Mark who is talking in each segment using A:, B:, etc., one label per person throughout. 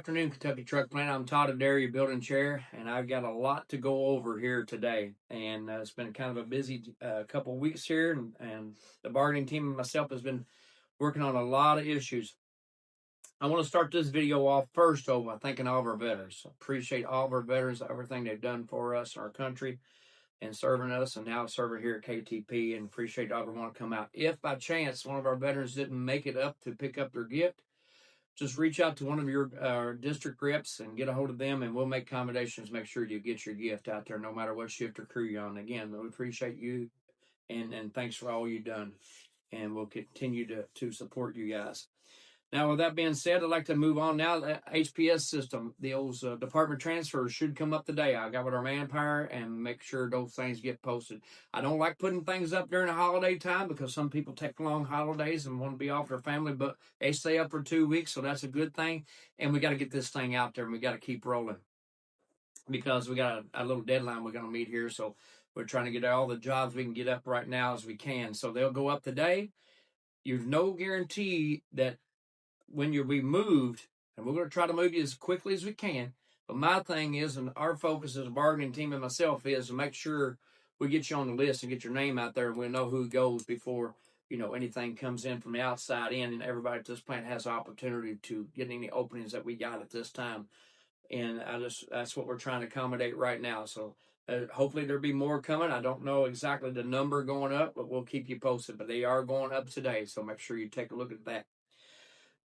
A: afternoon, Kentucky Truck Plant. I'm Todd Adair, your building chair, and I've got a lot to go over here today. And it's been kind of a busy couple of weeks here, and the bargaining team and myself has been working on a lot of issues. I want to start this video off first, though, by thanking all of our veterans. Appreciate all of our veterans, everything they've done for us, our country, and serving us, and now serving here at KTP, and appreciate everyone to come out. If by chance one of our veterans didn't make it up to pick up their gift, just reach out to one of your district reps and get a hold of them, and we'll make accommodations. Make sure you get your gift out there, no matter what shift or crew you're on. Again, we appreciate you, and thanks for all you've done, and we'll continue to support you guys. Now, with that being said, I'd like to move on now. The HPS system, the old department transfers should come up today. I got with our manpower and make sure those things get posted. I don't like putting things up during the holiday time because some people take long holidays and want to be off their family, but they stay up for 2 weeks, so that's a good thing. And we got to get this thing out there, and we got to keep rolling because we got a little deadline we're going to meet here. So we're trying to get all the jobs we can get up right now as we can. So they'll go up today. There's no guarantee that when you'll be moved, and we're going to try to move you as quickly as we can. But my thing is, and our focus as a bargaining team and myself is to make sure we get you on the list and get your name out there, and we know who goes before anything comes in from the outside in, and everybody at this plant has opportunity to get any openings that we got at this time. And that's what we're trying to accommodate right now. So hopefully there'll be more coming. I don't know exactly the number going up, but we'll keep you posted. But they are going up today, so make sure you take a look at that.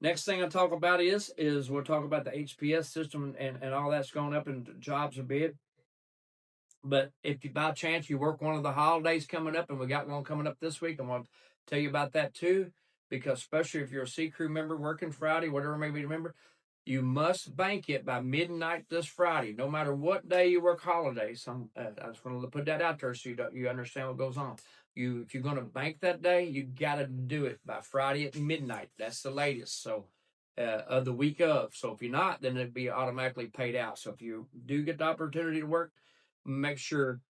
A: Next thing I'll talk about is we'll talk about the HPS system and all that's going up in jobs a bit. But if you by chance you work one of the holidays coming up, and we got one coming up this week, I want to tell you about that too, because especially if you're a C crew member working Friday, whatever may be member, you must bank it by midnight this Friday, no matter what day you work holidays. I just want to put that out there so you understand what goes on. If you're going to bank that day, you got to do it by Friday at midnight. That's the latest. So of the week of. So if you're not, then it'd be automatically paid out. So if you do get the opportunity to work, make sure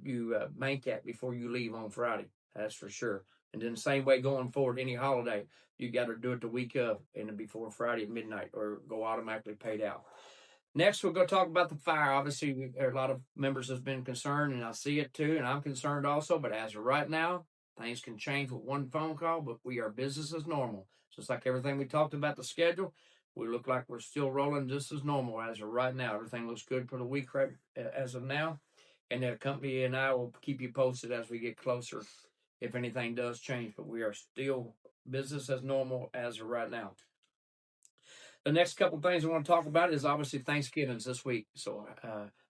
A: you bank that before you leave on Friday. That's for sure. And then the same way going forward, any holiday, you got to do it the week of and before Friday at midnight, or go automatically paid out. Next, we're going to talk about the fire. Obviously, a lot of members have been concerned, and I see it too, and I'm concerned also. But as of right now, things can change with one phone call, but we are business as normal. Just like everything we talked about the schedule, we look like we're still rolling just as normal as of right now. Everything looks good for the week right as of now, and the company and I will keep you posted as we get closer if anything does change. But we are still business as normal as of right now. The next couple of things I want to talk about is obviously Thanksgiving's this week. So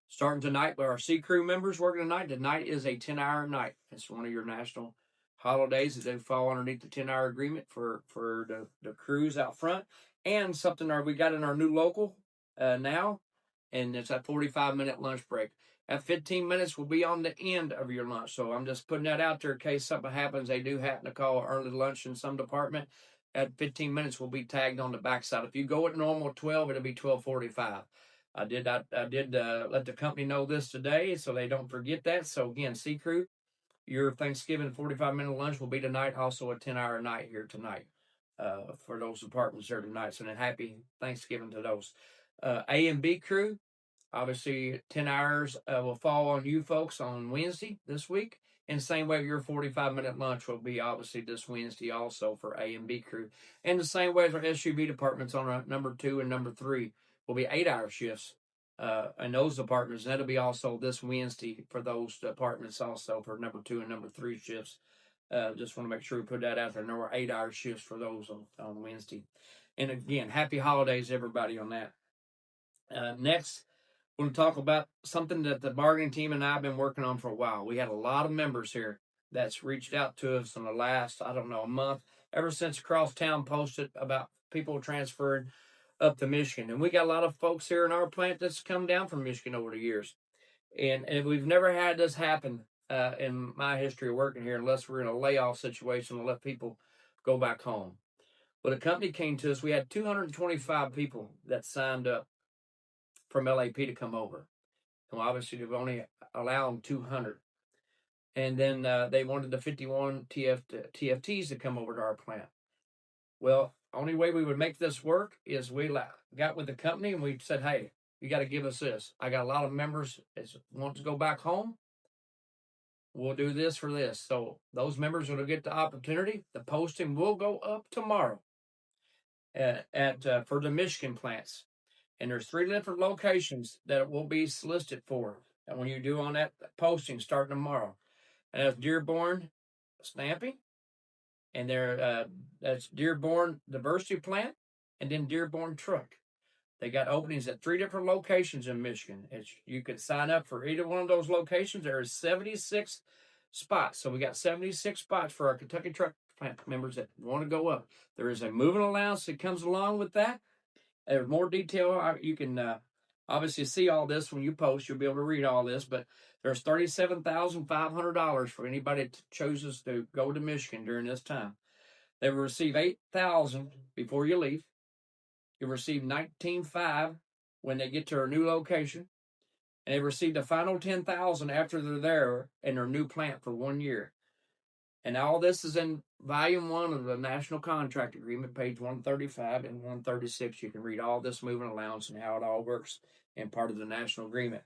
A: starting tonight with our C crew members working tonight. Tonight is a 10-hour night. It's one of your national holidays that they fall underneath the 10-hour agreement for the crews out front. And something we got in our new local now, and it's a 45-minute lunch break. At 15 minutes will be on the end of your lunch. So I'm just putting that out there in case something happens. They do happen to call early lunch in some department. At 15 minutes will be tagged on the backside. If you go at normal 12, it'll be 12:45. I did let the company know this today so they don't forget that. So again, C crew, your Thanksgiving 45-minute lunch will be tonight. Also a 10-hour night here tonight for those departments there tonight. So then happy Thanksgiving to those. A and B crew, obviously 10 hours will fall on you folks on Wednesday this week. And same way, your 45-minute lunch will be obviously this Wednesday also for A and B crew. And the same way as our SUV departments on number 2 and number 3 will be 8-hour shifts in those departments. And that'll be also this Wednesday for those departments also for number 2 and number 3 shifts. Just want to make sure we put that out there. There were 8-hour shifts for those on Wednesday. And again, happy holidays, everybody, on that. Next, we're going to talk about something that the bargaining team and I have been working on for a while. We had a lot of members here that's reached out to us in the last, a month, ever since Crosstown posted about people transferring up to Michigan. And we got a lot of folks here in our plant that's come down from Michigan over the years. And we've never had this happen in my history of working here unless we're in a layoff situation and let people go back home. Well, the company came to us. We had 225 people that signed up from LAP to come over. Well, obviously, they've only allowed 200. And then they wanted the 51 TFTs to come over to our plant. Well, only way we would make this work is we got with the company and we said, hey, you got to give us this. I got a lot of members that want to go back home. We'll do this for this. So those members will get the opportunity. The posting will go up tomorrow for the Michigan plants. And there's 3 different locations that it will be solicited for. And when you do on that posting starting tomorrow, and that's Dearborn Stamping, and that's Dearborn Diversity Plant, and then Dearborn Truck. They got openings at 3 different locations in Michigan. You can sign up for either one of those locations. There is 76 spots. So we got 76 spots for our Kentucky Truck Plant members that want to go up. There is a moving allowance that comes along with that. There's more detail. You can obviously see all this when you post. You'll be able to read all this. But there's $37,500 for anybody that chooses to go to Michigan during this time. They will receive $8,000 before you leave. You receive $19,500 when they get to their new location, and they receive the final $10,000 after they're there in their new plant for 1 year. And all this is in Volume 1 of the National Contract Agreement, page 135 and 136. You can read all this moving allowance and how it all works in part of the National Agreement.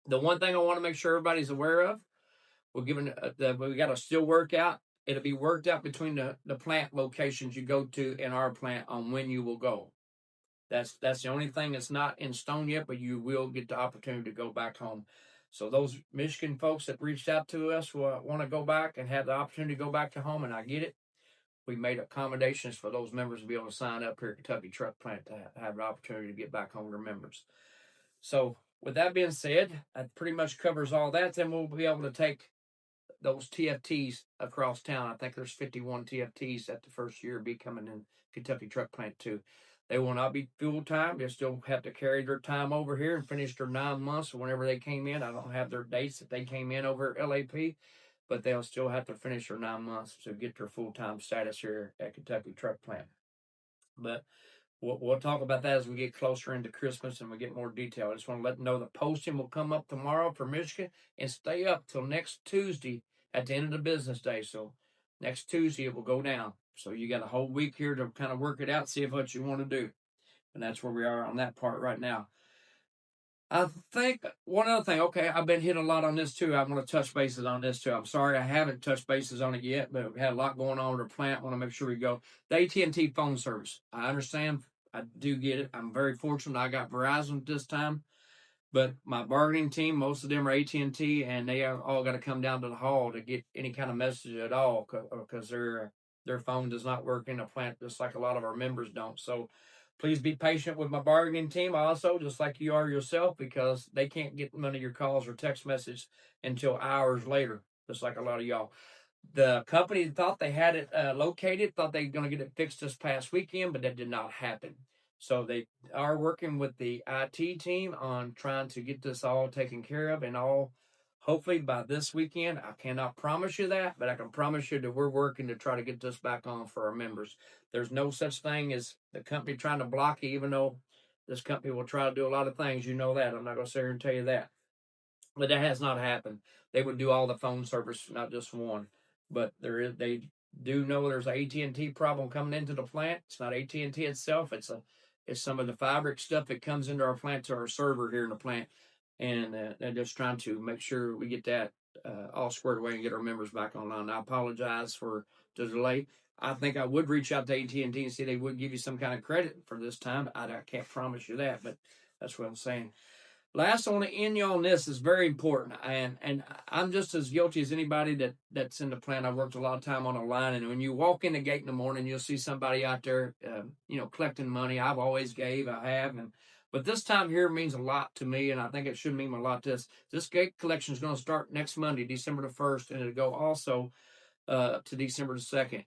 A: The one thing I want to make sure everybody's aware of, we got to still work out. It'll be worked out between the plant locations you go to in our plant on when you will go. That's the only thing that's not in stone yet, but you will get the opportunity to go back home. So those Michigan folks that reached out to us want to go back and have the opportunity to go back to home, and I get it. We made accommodations for those members to be able to sign up here at Kentucky Truck Plant to have the opportunity to get back home to members. So with that being said, that pretty much covers all that. Then we'll be able to take those TFTs across town. I think there's 51 TFTs at the first year be coming in Kentucky Truck Plant too. They will not be full time. They still have to carry their time over here and finish their 9 months whenever they came in. I don't have their dates that they came in over at LAP, but they'll still have to finish their 9 months to get their full time status here at Kentucky Truck Plant. But we'll talk about that as we get closer into Christmas and we get more detail. I just want to let them know the posting will come up tomorrow for Michigan and stay up till next Tuesday at the end of the business day. So next Tuesday it will go down. So you got a whole week here to kind of work it out, see what you want to do. And that's where we are on that part right now. I think one other thing, okay, I've been hitting a lot on this too. I'm going to touch bases on this too. I'm sorry I haven't touched bases on it yet, but we had a lot going on with our plant. I want to make sure we go. The AT&T phone service, I understand. I do get it. I'm very fortunate I got Verizon this time. But my bargaining team, most of them are AT&T, and they all got to come down to the hall to get any kind of message at all because their phone does not work in the plant just like a lot of our members don't. So please be patient with my bargaining team also, just like you are yourself, because they can't get none of your calls or text messages until hours later, just like a lot of y'all. The company thought they had it located, thought they were going to get it fixed this past weekend, but that did not happen. So they are working with the IT team on trying to get this all taken care of and all hopefully by this weekend. I cannot promise you that, but I can promise you that we're working to try to get this back on for our members. There's no such thing as the company trying to block you, even though this company will try to do a lot of things. You know that. I'm not going to sit here and tell you that. But that has not happened. They would do all the phone service, not just one. But they do know there's an AT&T problem coming into the plant. It's not AT&T itself. It's some of the fabric stuff that comes into our plant to our server here in the plant, and they're just trying to make sure we get that all squared away and get our members back online. I apologize for the delay. I think I would reach out to AT&T and see they would give you some kind of credit for this time. I can't promise you that, but that's what I'm saying. Last, I want to end you on this is very important, and I'm just as guilty as anybody that's in the plant. I've worked a lot of time on a line, and when you walk in the gate in the morning, you'll see somebody out there, collecting money. I've always gave, I have, but this time here means a lot to me, and I think it should mean a lot to us. This gate collection is going to start next Monday, December the 1st, and it'll go also to December the 2nd.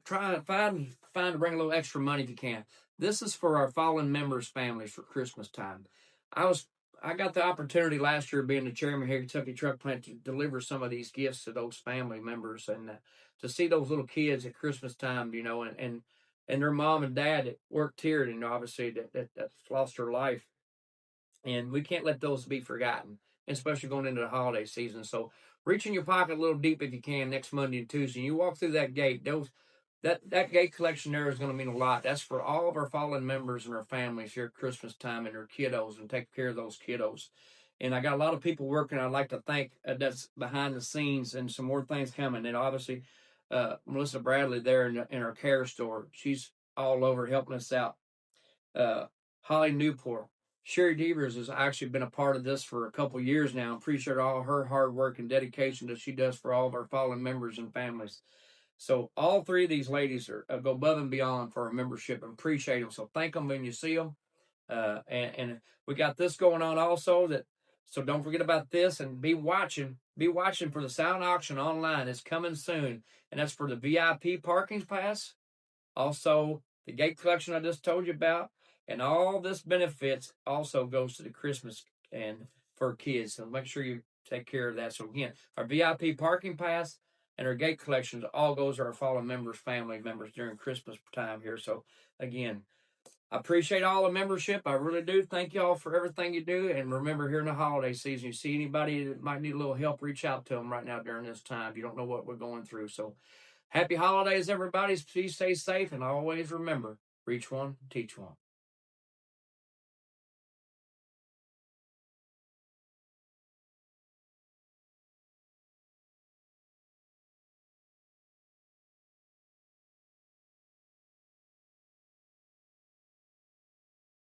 A: Try to find to bring a little extra money if you can. This is for our fallen members' families for Christmas time. I got the opportunity last year being the chairman here at Kentucky Truck Plant to deliver some of these gifts to those family members and to see those little kids at Christmas time, and their mom and dad that worked here, obviously that's lost their life, and we can't let those be forgotten, especially going into the holiday season. So reach in your pocket a little deep if you can next Monday and Tuesday. And you walk through that gate, that gate collection there is going to mean a lot. That's for all of our fallen members and our families here at Christmas time and their kiddos, and take care of those kiddos. And I got a lot of people working. I'd like to thank that's behind the scenes, and some more things coming. And obviously, Melissa Bradley there in our care store, she's all over helping us out. Holly Newport, Sherry Devers has actually been a part of this for a couple years now. Appreciate all her hard work and dedication that she does for all of our fallen members and families. So all three of these ladies are go above and beyond for our membership, and appreciate them. So thank them when you see them. And we got this going on also. So don't forget about this, and be watching. Be watching for the silent auction online. It's coming soon, and that's for the VIP parking pass. Also, the gate collection I just told you about, and all this benefits also goes to the Christmas and for kids. So make sure you take care of that. So again, our VIP parking pass and our gate collections all goes to our fallen members, family members during Christmas time here. So again, I appreciate all the membership. I really do. Thank you all for everything you do. And remember, here in the holiday season, you see anybody that might need a little help, reach out to them right now during this time. You don't know what we're going through. So happy holidays, everybody. Please stay safe, and always remember, reach one, teach one.